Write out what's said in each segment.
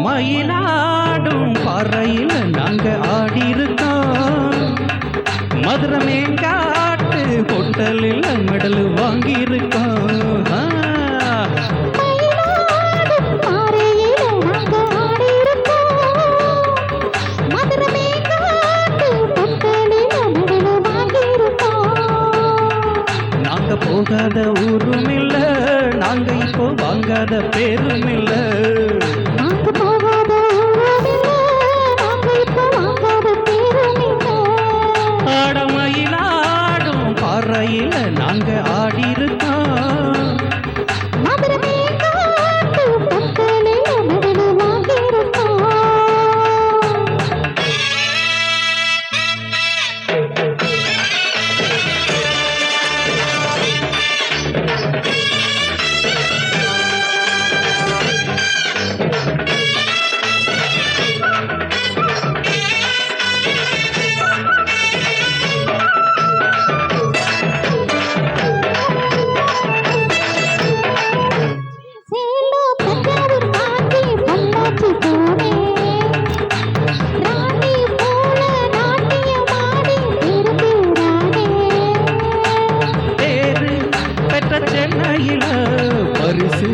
மயிலாடும் பாறையில் நாங்க ஆடி இருக்கோம். மதுரை மேங்காட்டு ஹோட்டலில் மெடல் வாங்கி இருக்கோம். நாங்க போகாத ஊரும் இல்ல, நாங்க இப்போ வாங்காத பேரும் இல்ல. ஆடமயிலாடும் பாறையில் நாங்க ஆடி இருக்கோம். சென்னையில பரிசு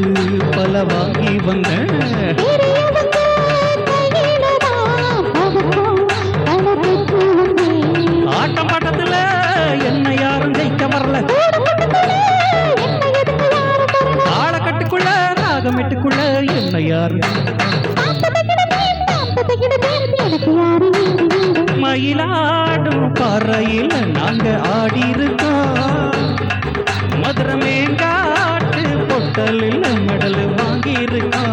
பல வாங்கி வந்த ஆட்டம் பாட்டத்துல என்ன யாரும் ஜெயிக்க வரல. ஆழக்கட்டுக்குள்ள ராகமெட்டுக்குள்ள என்ன யாரு. மயிலாடும் பாறையில் நாங்க ஆடி இருக்கோம். மதுரை மேங்காட்டு பொட்டலில் மெடல் வாங்கி இருக்கோம்.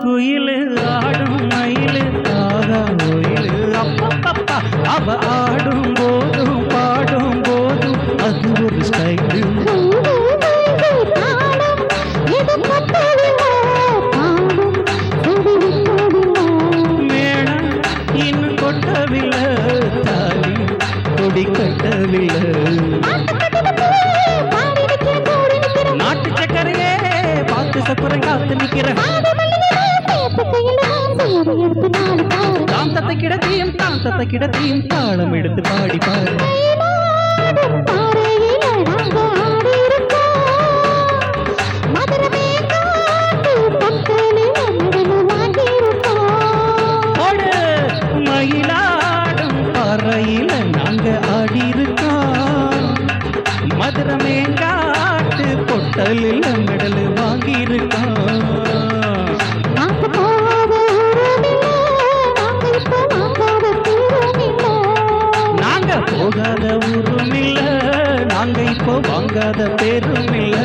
குயிலு ஆடும் மயிலு ஆகா கோயிலு அப்பப்பப்பா. அவ ஆடும் போதும் பாடும் போதும் அது ஒரு ஸ்டைலு. மேளம் இன்னும் கொட்டவில்லை, தாலி கொடி கட்டவில்லை. நாட்டு சக்கரையே பார்த்து சக்கரை காத்து நிக்கிற. தாந்தத்தை கிடத்தியும் தாளம் எடுத்து பாடி பாரு. மயிலாடும் பாறையில நாங்க ஆடி இருக்கோம். மதுரை மேங்காட்டு பொட்டலில் மெடல் வாங்கி இருக்கோம். போகாத ஊரும் இல்ல, நாங்க இப்போ வாங்காத பேரும் இல்ல.